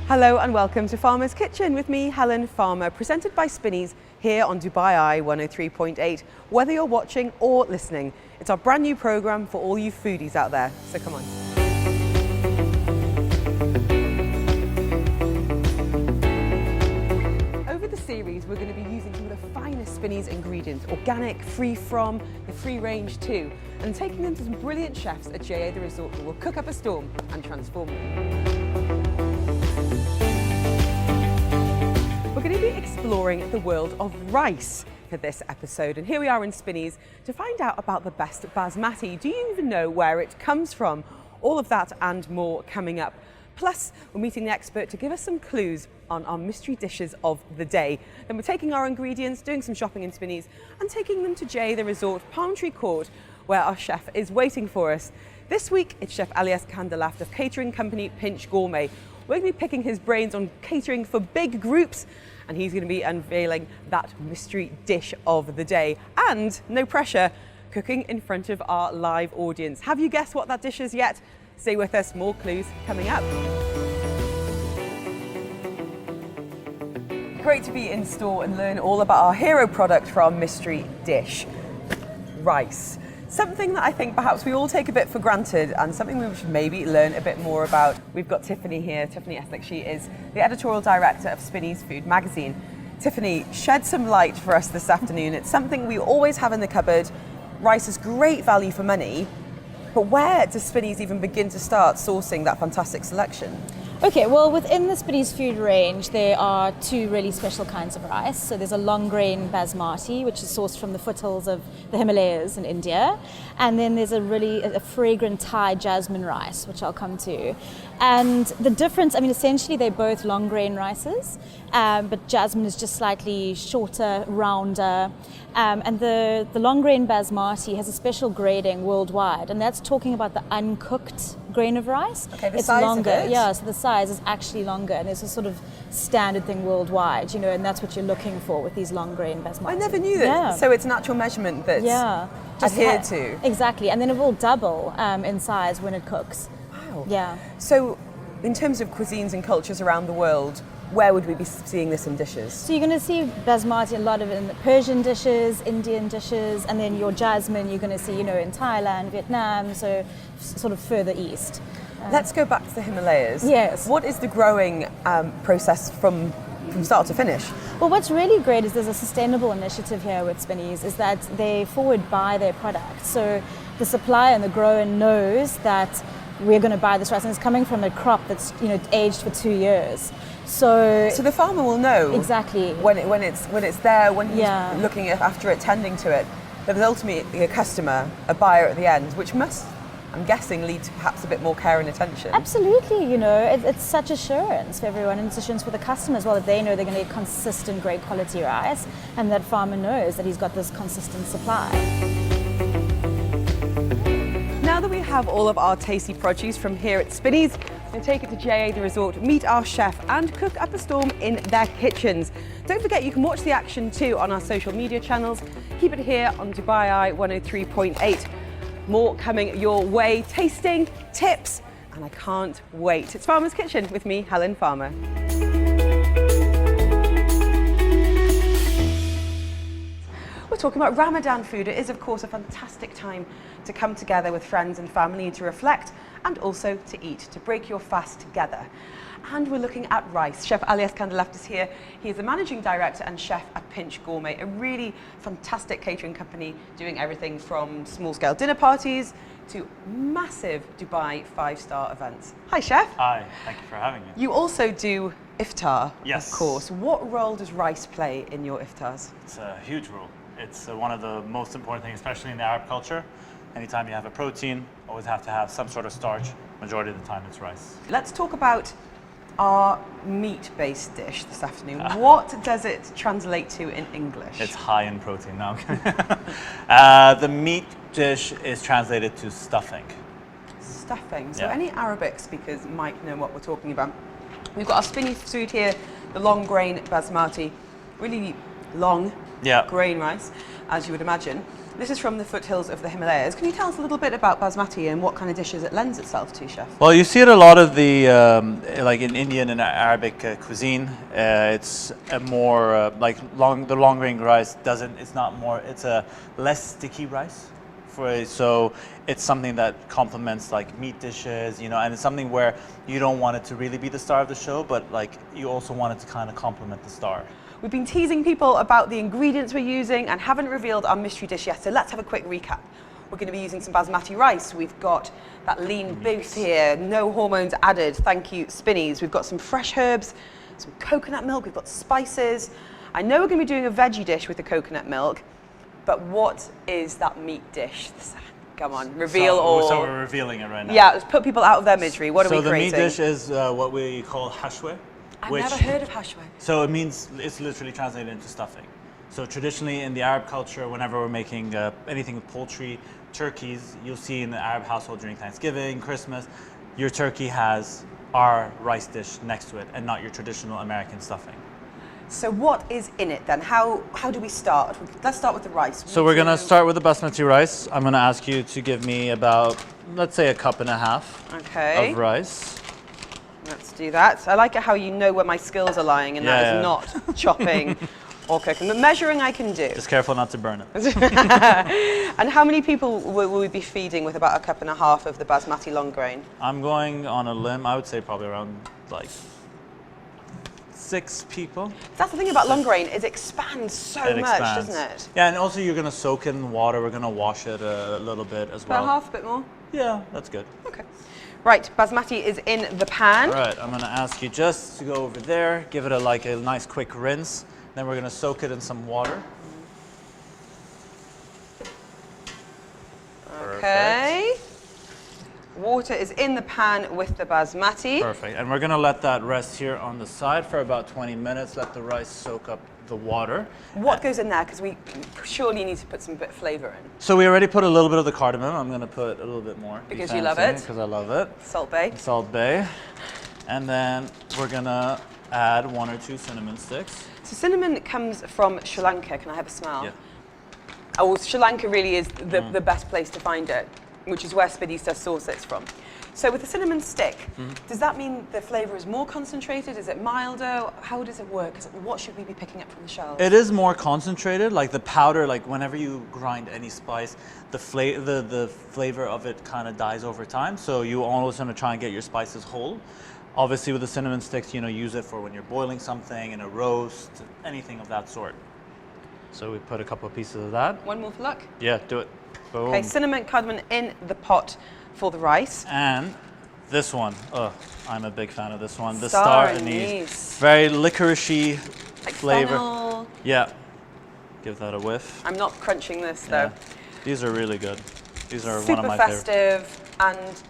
Hello and welcome to Farmer's Kitchen with me, Helen Farmer, presented by Spinneys here on Dubai Eye 103.8. Whether you're watching or listening, it's our brand new programme for all you foodies out there, so come on. Over the series, we're going to be using some of the finest Spinneys ingredients, organic, free from, the free range too, and taking them to some brilliant chefs at JA The Resort who will cook up a storm and transform them. We're going to be exploring the world of rice for this episode, and here we are in Spinneys to find out about the best basmati. Do you even know where it comes from? All of that and more coming up. Plus, we're meeting the expert to give us some clues on our mystery dishes of the day. Then we're taking our ingredients, doing some shopping in Spinneys, and taking them to JA The Resort, Palm Tree Court, where our chef is waiting for us. This week, it's Chef Elias Kandalaft of catering company Pinch Gourmet. We're going to be picking his brains on catering for big groups, and he's going to be unveiling that mystery dish of the day. And, no pressure, cooking in front of our live audience. Have you guessed what that dish is yet? Stay with us, more clues coming up. Great to be in store and learn all about our hero product for our mystery dish, rice. Something that I think perhaps we all take a bit for granted and something we should maybe learn a bit more about. We've got Tiffany here, Tiffany Eslick. She is the editorial director of Spinneys Food magazine. Tiffany, shed some light for us this afternoon. It's something we always have in the cupboard. Rice is great value for money, but where does Spinneys even begin to start sourcing that fantastic selection? Okay, well, within the Spinneys food range, there are two really special kinds of rice. So there's a long grain basmati, which is sourced from the foothills of the Himalayas in India. And then there's a fragrant Thai jasmine rice, which I'll come to. And the difference, I mean, essentially they're both long grain rices, but jasmine is just slightly shorter, rounder. And the long grain basmati has a special grading worldwide, and that's talking about the uncooked grain of rice. Okay, the it's size longer. of it? Yeah, so the size is actually longer, and it's a sort of standard thing worldwide, you know, and that's what you're looking for with these long grain basmati. I never knew that. Yeah. So it's natural measurement that's adhered to. Exactly, and then it will double in size when it cooks. Wow. Yeah. So in terms of cuisines and cultures around the world, where would we be seeing this in dishes? So you're going to see basmati a lot of in Persian dishes, Indian dishes, and then your jasmine you're going to see, you know, in Thailand, Vietnam, so sort of further east. Let's go back to the Himalayas. Yes. What is the growing process from start to finish? Well, what's really great is there's a sustainable initiative here with Spinneys, is that they forward buy their product. So the supplier and the grower knows that we're going to buy this rice, and it's coming from a crop that's, you know, aged for 2 years. So the farmer will know exactly when it's there, when he's looking after it, tending to it. But there's ultimately a customer, a buyer at the end, which must, I'm guessing, lead to perhaps a bit more care and attention. Absolutely, you know, it's such assurance for everyone, and it's assurance for the customer as well, that they know they're going to get consistent, great quality rice, and that farmer knows that he's got this consistent supply. Now that we have all of our tasty produce from here at Spinneys, we'll take it to JA The Resort, meet our chef and cook up a storm in their kitchens. Don't forget you can watch the action too on our social media channels. Keep it here on Dubai Eye 103.8. More coming your way, tasting, tips, and I can't wait. It's Farmer's Kitchen with me, Helen Farmer. We're talking about Ramadan food. It is, of course, a fantastic time to come together with friends and family to reflect and also to eat, to break your fast together. And we're looking at rice. Chef Elias Kandalaft is here. He is the managing director and chef at Pinch Gourmet, a really fantastic catering company doing everything from small-scale dinner parties to massive Dubai 5-star events. Hi, chef. Hi, thank you for having me. You also do iftar, Yes. of course. What role does rice play in your iftars? It's a huge role. It's one of the most important things, especially in the Arab culture. Anytime you have a protein, always have to have some sort of starch. Majority of the time it's rice. Let's talk about our meat-based dish this afternoon. What does it translate to in English? It's high in protein now. The meat dish is translated to stuffing. Stuffing. So Yeah. any Arabic speakers might know what we're talking about. We've got our Spinneys food here, the long grain basmati, really long grain rice, as you would imagine. This is from the foothills of the Himalayas. Can you tell us a little bit about basmati and what kind of dishes it lends itself to, Chef? Well, you see it a lot of the, like in Indian and Arabic cuisine. It's a more, the long grain rice it's a less sticky rice. So it's something that complements like meat dishes, and it's something where you don't want it to really be the star of the show, but like you also want it to kind of complement the star. We've been teasing people about the ingredients we're using and haven't revealed our mystery dish yet, so let's have a quick recap. We're going to be using some basmati rice. We've got that lean beef here, no hormones added, thank you, Spinneys. We've got some fresh herbs, some coconut milk, we've got spices. I know we're going to be doing a veggie dish with the coconut milk, but what is that meat dish? Come on, reveal all. So we're revealing it right now. Yeah, let's put people out of their misery. What are we creating? So the meat dish is what we call hashweh. I've never heard of hashweh. So it means, it's literally translated into stuffing. So traditionally in the Arab culture, whenever we're making anything with poultry, turkeys, you'll see in the Arab household during Thanksgiving, Christmas, your turkey has our rice dish next to it and not your traditional American stuffing. So what is in it then? How do we start? Let's start with the rice. So we're going to start with the basmati rice. I'm going to ask you to give me about, let's say, 1.5 cups of rice. Let's do that. I like it how you know where my skills are lying, and that is not chopping or cooking. But measuring I can do. Just careful not to burn it. And how many people will we be feeding with about 1.5 cups of the basmati long grain? I'm going on a limb. I would say probably around like 6 people. That's the thing about long grain, it expands so much, doesn't it? Yeah, and also you're going to soak it in water. We're going to wash it a little bit as well. About half, a bit more? Yeah, that's good. Okay. Right, basmati is in the pan. All right, I'm going to ask you just to go over there, give it a nice quick rinse. Then we're going to soak it in some water. Okay. Perfect. Water is in the pan with the basmati. Perfect. And we're going to let that rest here on the side for about 20 minutes. Let the rice soak up the water. What goes in there? Because we surely need to put some bit of flavor in. So we already put a little bit of the cardamom. I'm going to put a little bit more. Because you love it? Because I love it. Salt Bay. Salt Bay. And then we're going to add 1 or 2 cinnamon sticks. So cinnamon comes from Sri Lanka. Can I have a smell? Yeah. Oh, well, Sri Lanka really is the best place to find it, which is where Spinneys does source it from. So with the cinnamon stick, does that mean the flavor is more concentrated? Is it milder? How does it work? What should we be picking up from the shelves? It is more concentrated, like the powder, like whenever you grind any spice, the flavor of it kind of dies over time. So you always want to try and get your spices whole. Obviously with the cinnamon sticks, use it for when you're boiling something, in a roast, anything of that sort. So we put a couple of pieces of that. One more for luck? Yeah, do it. Boom. Okay, cinnamon, cardamom in the pot for the rice. And this one, I'm a big fan of this one. The star star anise. Very licoricey like flavor. Fennel. Yeah, give that a whiff. I'm not crunching this though. Yeah. These are really good. These are super one of my festive favorites. And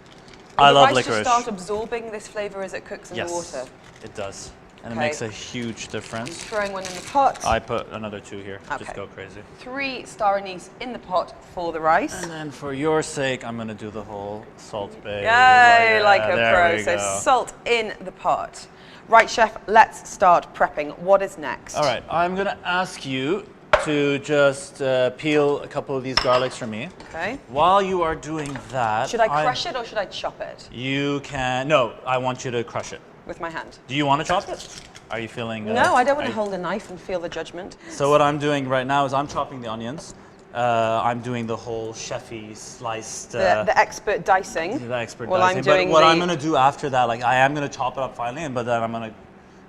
I love the rice licorice. just start absorbing this flavor as it cooks in the water. It does. And Okay. it makes a huge difference. Throwing one in the pot. I put another 2 here. Okay. Just go crazy. 3 star anise in the pot for the rice. And then for your sake, I'm going to do the whole Salt Bay. Yay, like a there pro. we So go. salt in the pot. Right, chef, let's start prepping. What is next? All right, I'm going to ask you to just peel a couple of these garlics for me. Okay. While you are doing that... Should I crush it or should I chop it? You can... No, I want you to crush it. With my hand. Do you want to chop it? Are you feeling... No, I don't want to hold a knife and feel the judgment. So what I'm doing right now is I'm chopping the onions. I'm doing the whole chefy sliced... the expert dicing. The expert Well, dicing. I'm doing but what I'm going to do after that, like I am going to chop it up finally, but then I'm going to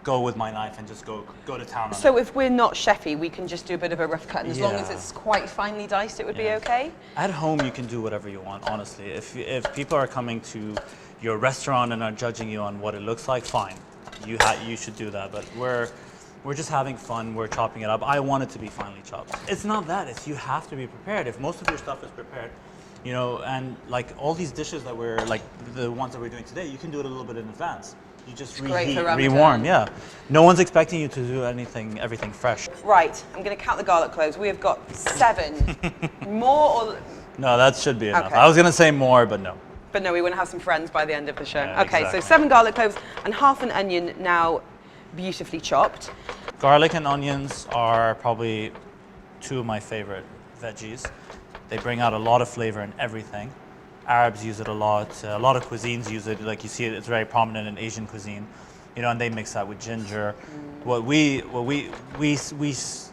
go with my knife and just go to town on So it. if we're not chefy, we can just do a bit of a rough cut, and as long as Yeah. it's quite finely diced, it would be okay? At home, you can do whatever you want, honestly. If people are coming to your restaurant and are judging you on what it looks like, fine. You should do that, but we're just having fun, we're chopping it up. I want it to be finely chopped. It's not that, it's you have to be prepared. If most of your stuff is prepared, and like all these dishes that we're, like the ones that we're doing today, you can do it a little bit in advance. You just great reheat, for Ramadan. rewarm, yeah. No one's expecting you to do everything fresh. Right, I'm going to count the garlic cloves. We have got 7. More or... No, that should be enough. Okay. I was gonna say more, but no. But no, we want to have some friends by the end of the show. Yeah, okay, exactly. so 7 garlic cloves and half an onion now beautifully chopped. Garlic and onions are probably 2 of my favorite veggies. They bring out a lot of flavor in everything. Arabs use it a lot of cuisines use it, like you see it, it's very prominent in Asian cuisine, you know, and they mix that with ginger. What we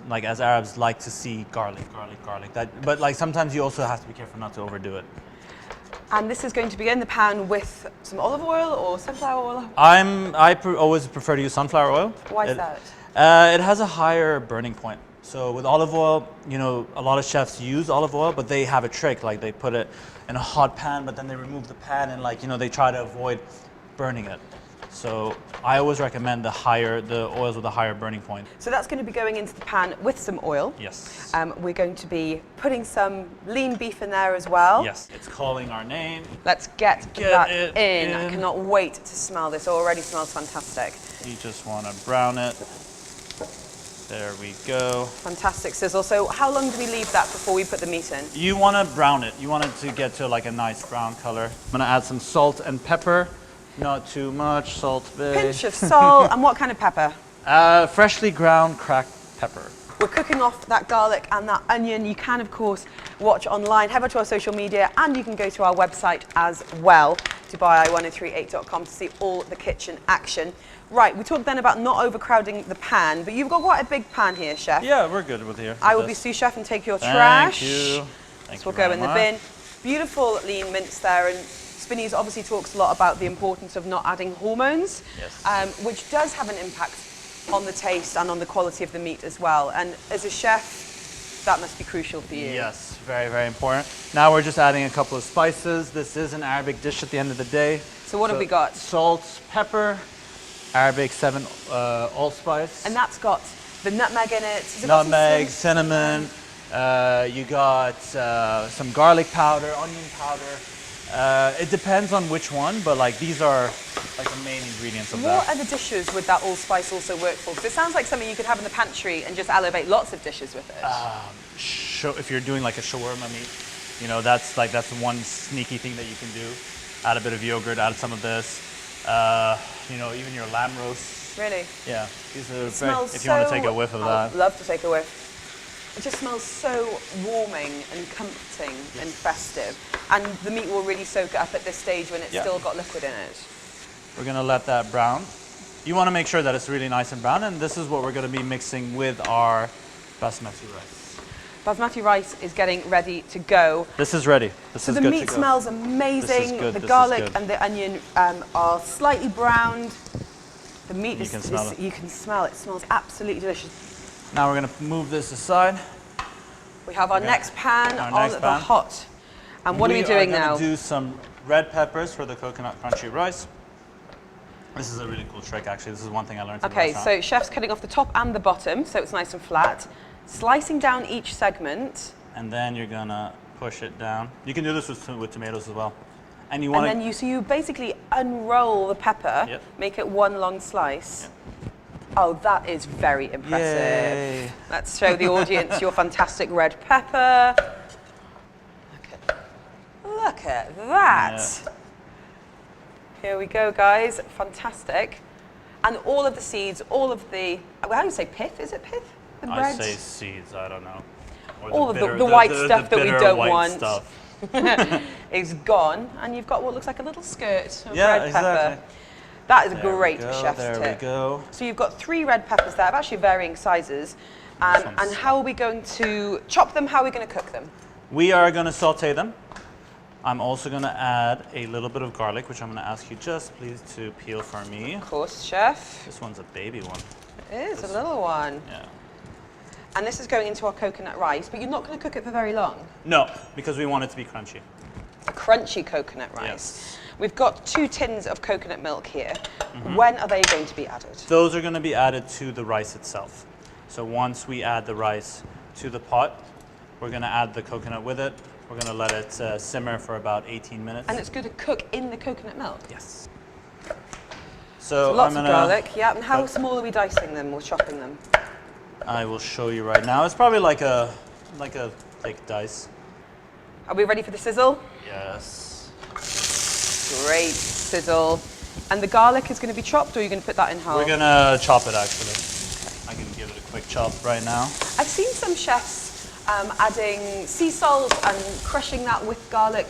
like as Arabs like to see garlic. But like sometimes you also have to be careful not to overdo it. And this is going to be in the pan with some olive oil or sunflower oil? Always prefer to use sunflower oil. Why is that? It has a higher burning point. So with olive oil, you know, a lot of chefs use olive oil, but they have a trick, like they put it in a hot pan, but then they remove the pan and like, you know, they try to avoid burning it. So I always recommend the oils with a higher burning point. So that's going to be going into the pan with some oil. Yes. We're going to be putting some lean beef in there as well. Yes, it's calling our name. Let's get that it in. I in. cannot wait to smell this. It already smells fantastic. You just want to brown it. There we go. Fantastic sizzle. So how long do we leave that before we put the meat in? You want to brown it. You want it to get to like a nice brown color. I'm going to add some salt and pepper. Not too much, salt, Pinch of salt. And what kind of pepper? Freshly ground cracked pepper. We're cooking off that garlic and that onion. You can, of course, watch online, head over to our social media, and you can go to our website as well, Dubai1038.com, to see all the kitchen action. Right, we talked then about not overcrowding the pan, but you've got quite a big pan here, Chef. Yeah, we're good with here. I will be sous chef and take your trash. Thank you. Thank So you we'll go very in the much. bin. Beautiful lean mince there, and Spinneys obviously talks a lot about the importance of not adding hormones, Yes. which does have an impact on the taste and on the quality of the meat as well. And as a chef, that must be crucial for you. Yes, very, very important. Now we're just adding a couple of spices. This is an Arabic dish at the end of the day. So what have we got? Salt, pepper, Arabic 7 allspice. And that's got the nutmeg in it. Has it got some Nutmeg, cinnamon? cinnamon. You got some garlic powder, onion powder. It depends on which one, but like these are like the main ingredients of What that. other dishes would that allspice also work for? Because it sounds like something you could have in the pantry and just elevate lots of dishes with it. If you're doing like a shawarma meat, you know, that's one sneaky thing that you can do. Add a bit of yogurt, add some of this. You know, even your lamb roast. Really? Yeah, these are Smells if you want to take a whiff of that. I'd love to take a whiff. It just smells so warming and comforting and festive. And the meat will really soak it up at this stage when it's still got liquid in it. We're gonna let that brown. You want to make sure that it's really nice and brown, and this is what we're gonna be mixing with our basmati rice. Basmati rice is getting ready to go. This is ready. This is The good meat to go. smells amazing. This is good, The this is garlic good. and the onion are slightly browned. The meat You can smell it. You can smell it. It smells absolutely delicious. Now we're gonna move this aside. We have our next pan Our on next the pan. hot. And what are we doing We're now? gonna do some red peppers for the coconut crunchy rice. This is a really cool trick, actually. This is one thing I learned in the Okay, restaurant. so chef's cutting off the top and the bottom, so it's nice and flat. Slicing down each segment. And then you're gonna push it down. You can do this with tomatoes as well. And you want And then you basically unroll the pepper, Yep. make it one long slice. Oh, that is very impressive. Yay. Let's show the audience your fantastic red pepper. Look at that. Yeah. Here we go, guys. Fantastic. And all of the seeds, all of the, how do you say pith? Is it pith? The I bread? say seeds, I don't know. Or All of the white stuff that we bitter don't white want. Stuff. is gone, and you've got what looks like a little skirt of Yeah, red pepper. exactly. That is a There we great go, chef's there tip. we go. So you've got 3 red peppers there, of actually varying sizes. one's And how are we going to chop them? How are we going to cook them? We are gonna saute them. I'm also gonna add a little bit of garlic, which I'm gonna ask you just please to peel for me. Of course, chef. This one's a baby one. It is a little one. Yeah. And this is going into our coconut rice, but you're not going to cook it for very long. No, because we want it to be crunchy. A crunchy coconut rice. Yes. We've got 2 tins of coconut milk here. When are they going to be added? Those are gonna be added to the rice itself. So once we add the rice to the pot, we're gonna add the coconut with it. We're gonna let it simmer for about 18 minutes. And it's going to cook in the coconut milk. Yes. So So lots I'm of gonna, garlic, yeah. And how put- small are we dicing them or chopping them? I will show you right now. It's probably like a thick dice. Are we ready for the sizzle? Yes. Great sizzle. And the garlic is going to be chopped, or are you going to put that in half? We're gonna chop it actually. I can give it a quick chop right now. I've seen some chefs adding sea salt and crushing that with garlic.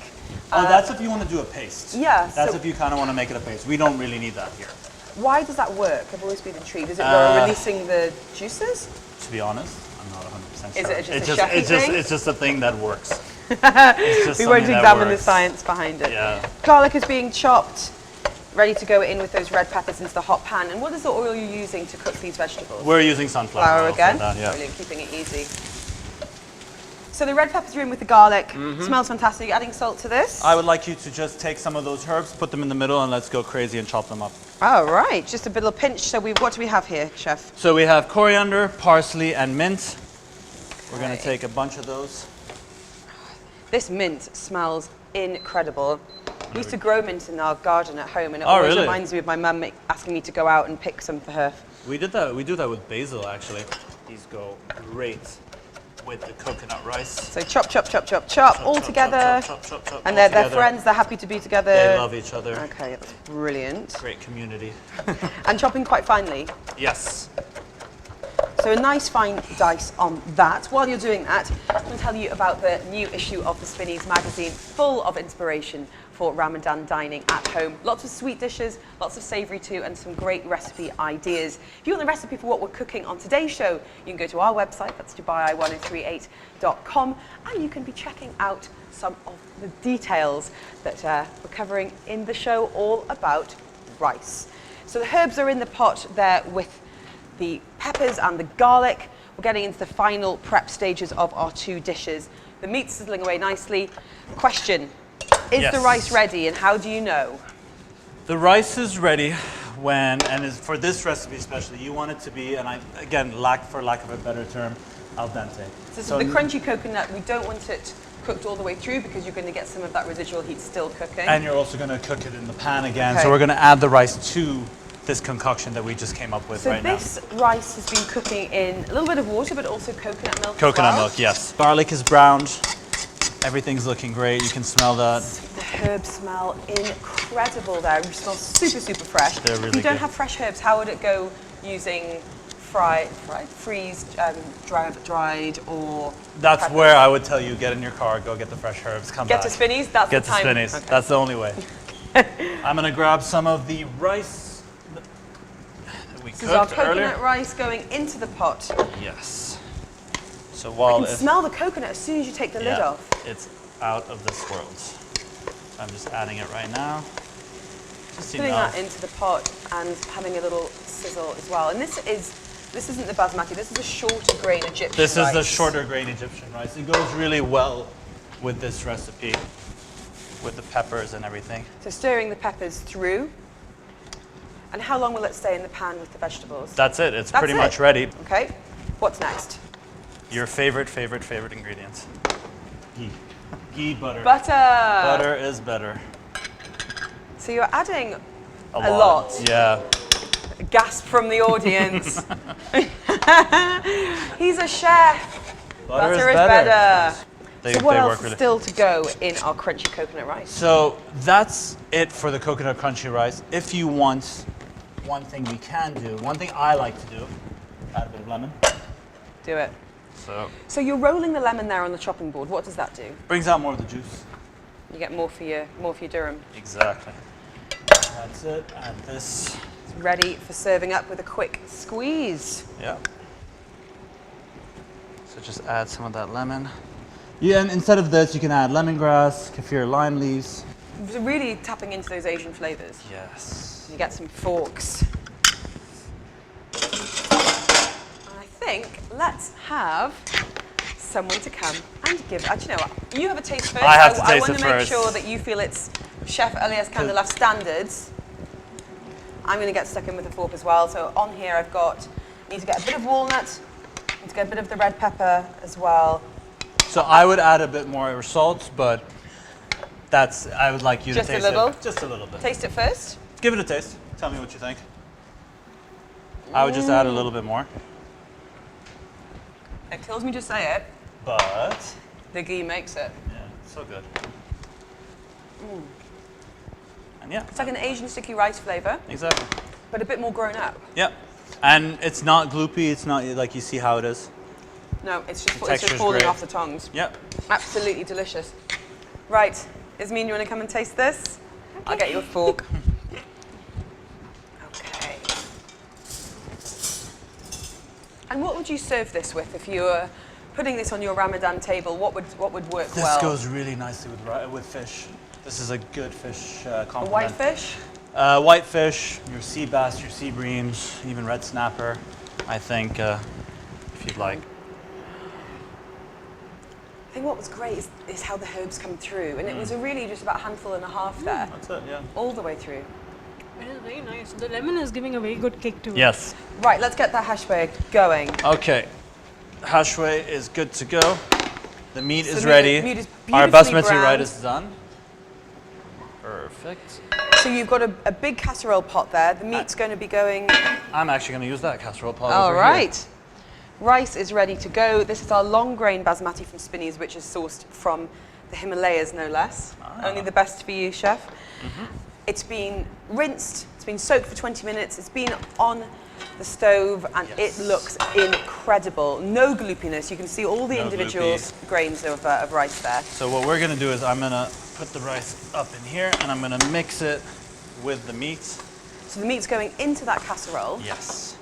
Oh, that's if you want to do a paste. Yeah. That's so if you kind of want to make it a paste. We don't really need that here. why does that work? I've always been intrigued. Is it releasing the juices? To be honest, I'm not 100% sure. Is it just a chefy thing? It's just a thing that works. We won't examine the works. science behind it. Yeah. Garlic is being chopped, ready to go in with those red peppers into the hot pan. And what is the oil you're using to cook these vegetables? We're using sunflower Flour oil again. for that, yeah. Brilliant, keeping it easy. So the red peppers are in with the garlic. Smells fantastic. Adding salt to this. I would like you to just take some of those herbs, put them in the middle, and let's go crazy and chop them up. All right, just a little pinch. So what do we have here, Chef? So we have coriander, parsley, and mint. We're going to take a bunch of those. This mint smells incredible. We used to grow mint in our garden at home, and it always reminds me of my mum asking me to go out and pick some for her. We did that. We do that with basil, actually. These go great with the coconut rice. So chop, chop, chop, chop, chop, all together. Chop, and they're friends. They're happy to be together. They love each other. Okay, that's brilliant. Great community. And chopping quite finely. Yes. So a nice fine dice on that. While you're doing that, I'm going to tell you about the new issue of the Spinneys magazine, full of inspiration for Ramadan dining at home. Lots of sweet dishes, lots of savoury too, and some great recipe ideas. If you want the recipe for what we're cooking on today's show, you can go to our website, that's dubai1038.com, and you can be checking out some of the details that we're covering in the show, all about rice. So the herbs are in the pot there with the peppers and the garlic. We're getting into the final prep stages of our two dishes. The meat's sizzling away nicely. Question, is the rice ready, and how do you know? The rice is ready when, and is for this recipe especially, you want it to be, and again, for lack of a better term, al dente. So the crunchy coconut, we don't want it cooked all the way through because you're going to get some of that residual heat still cooking. And you're also going to cook it in the pan again. Okay. So we're going to add the rice to this concoction that we just came up with right now. So this rice has been cooking in a little bit of water, but also coconut milk Coconut as well. milk, yes. Garlic is browned. Everything's looking great. You can smell that. The herbs smell incredible there. It smells super, super fresh. They're really If you don't good. have fresh herbs, how would it go using freezed, dried, or That's peppers? where I would tell you, get in your car, go get the fresh herbs, come Get back. to Spinneys, that's Get the to time. Spinneys. Okay. That's the only way. I'm going to grab some of the rice that we This is our cooked coconut earlier. rice going into the pot. Yes. So You while can smell the coconut as soon as you take the lid off. it's out of this world. So I'm just adding it right now. Just Putting enough. that into the pot and having a little sizzle as well. And this isn't the basmati, this is a shorter grain Egyptian This is the rice. shorter grain Egyptian rice. It goes really well with this recipe, with the peppers and everything. So stirring the peppers through. And how long will it stay in the pan with the vegetables? That's it. It's That's pretty it. much ready. Okay, what's next? Your favorite ingredients. Ghee. Ghee, butter. Butter! Butter is better. So you're adding A lot. Yeah. A gasp from the audience. He's a chef. Butter is better. So what else is still to go in our crunchy coconut rice? So that's it for the coconut crunchy rice. If you want, one thing we can do, one thing I like to do, add a bit of lemon. Do it. So you're rolling the lemon there on the chopping board. What does that do? brings out more of the juice. You get more for your durum. Exactly. That's it. Add this. It's ready for serving up with a quick squeeze. Yeah. So just add some of that lemon. Yeah, and instead of this, you can add lemongrass, kaffir lime leaves. So really tapping into those Asian flavors. Yes. You get some forks. And I think let's have someone to come and give. Do you know what? You have a taste first. I have to I taste want it to make first. sure that you feel it's Chef Elias Kandalaft standards. I'm going to get stuck in with a fork as well. So on here I've got, need to get a bit of walnut, need to get a bit of the red pepper as well. So I would add a bit more salt, but I would like you Just to a taste little? it. Just a little bit. Taste it first. Give it a taste. Tell me what you think. I would just add a little bit more. It kills me to say it. But The ghee makes it. yeah, so good. And yeah, It's like an Asian sticky rice flavor, exactly. but a bit more grown up. Yep. And it's not gloopy. It's not like you see how it is. No, it's just texture's falling great. off the tongs. Yep. Absolutely delicious. Right, Ismeen, you want to come and taste this? I'll get you a fork. Okay. And what would you serve this with if you were putting this on your Ramadan table? What would work This well? goes really nicely with fish. This is a good fish complement. A white fish? White fish, your sea bass, your sea breams, even red snapper, I think, if you'd like. I think what was great is how the herbs come through, and it was really just about a handful and a half there. That's it, yeah. All the way through. It is very nice. The lemon is giving a very good kick to it. Yes. Right, let's get that hashweh going. Okay. Hashweh is good to go. The meat is the ready. meat is Our beautifully basmati browned. rice is done. Perfect. So you've got a big casserole pot there. The meat's going to be going. I'm actually going to use that casserole pot All over right. Rice is ready to go. This is our long grain basmati from Spinneys, which is sourced from the Himalayas, no less. Only the best for you, chef. It's been rinsed, it's been soaked for 20 minutes, it's been on the stove, and Yes. it looks incredible. No gloopiness. You can see all the No individual grains of rice there. So what we're going to do is I'm going to put the rice up in here and I'm going to mix it with the meat. So the meat's going into that casserole. Yes.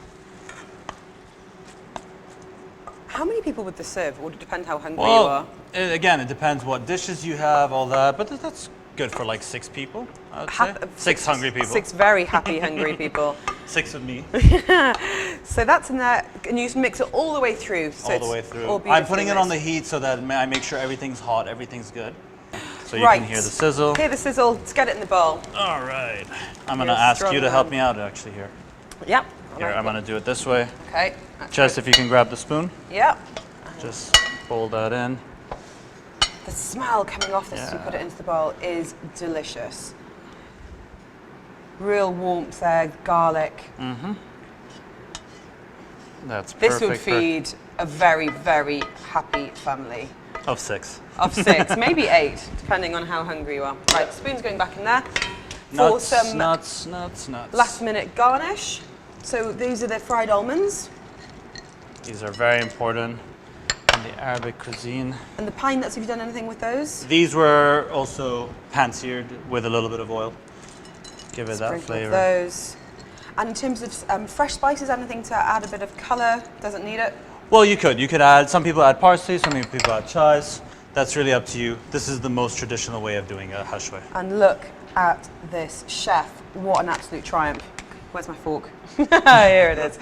How many people would this serve? Or would it depend how hungry you are? Well, again, it depends what dishes you have, all that, but that's good for like 6 people, I would say. Six hungry people. 6 very happy, hungry people. 6 with me. So that's in there, and you mix it all the way through. So All the it's way through. all I'm putting beautifully it on the mixed. heat so that I make sure everything's hot, everything's good. So you Right. can hear the sizzle. Hear the sizzle. Let's get it in the bowl. All right. I'm going You're to a ask strong you to help man. me out actually here. Yep. Here, I'm going to do it this way. Okay. Jess, if you can grab the spoon, Yep. just fold that in. The smell coming off this as you Yeah. put it into the bowl is delicious. Real warmth there, garlic. That's perfect. This would feed a very, very happy family Of 6. of 6, maybe 8, depending on how hungry you are. Right, spoon's going back in there for Nuts, some nuts. last-minute garnish. So these are the fried almonds These are very important in the Arabic cuisine. and the pine nuts. Have you done anything with those? These were also pan-seared with a little bit of oil. Give it that Sprinkle of flavor. those. And in terms of fresh spices, anything to add a bit of colour? Doesn't need it. Well, you could. You could add, some people add parsley, some people add chives. That's really up to you. This is the most traditional way of doing a hashweh. And look at this, chef. What an absolute triumph. Where's my fork? Here it is.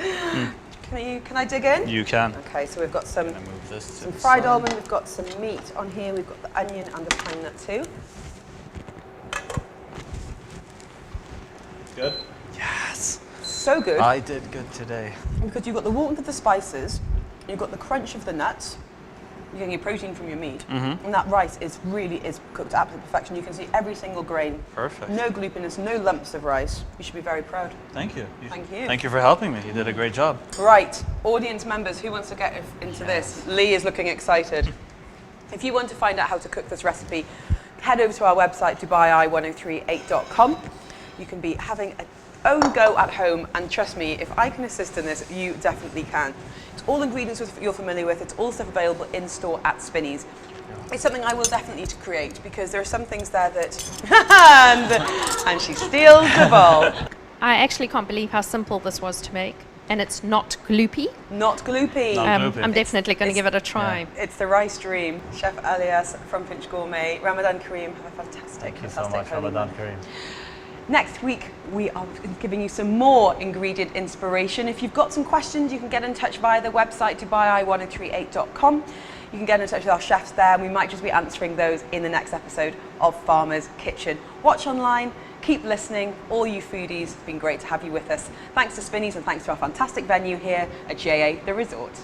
Can I dig in? You can. Okay, so we've got some I'm gonna move this to some the fried side. almond, we've got some meat on here, we've got the onion and the pine nut too. Good? Yes. So good, I did good today. because you've got the warmth of the spices, you've got the crunch of the nuts, you're getting your protein from your meat, and that rice is cooked to absolute perfection. You can see every single grain. Perfect. No gloopiness, no lumps of rice. You should be very proud. Thank you. Thank you. Thank you for helping me. You did a great job. Right, audience members, who wants to get into this? Lee is looking excited. If you want to find out how to cook this recipe, head over to our website, dubai1038.com. You can be having an own go at home, and trust me, if I can assist in this, you definitely can. It's all ingredients you're familiar with. It's all stuff available in store at Spinneys. It's something I will definitely need to create, because there are some things there that... and she steals the bowl. I actually can't believe how simple this was to make, and it's not gloopy. Not gloopy. Not gloopy. I'm definitely going to give it a try. It's the rice dream. Chef Elias from Pinch Gourmet. Ramadan Kareem. Have a fantastic, Thank you so fantastic much, holy Ramadan month. Kareem. Next week, we are giving you some more ingredient inspiration. If you've got some questions, you can get in touch via the website, dubai1038.com. You can get in touch with our chefs there, and we might just be answering those in the next episode of Farmer's Kitchen. Watch online, keep listening. All you foodies, it's been great to have you with us. Thanks to Spinneys, and thanks to our fantastic venue here at JA The Resort.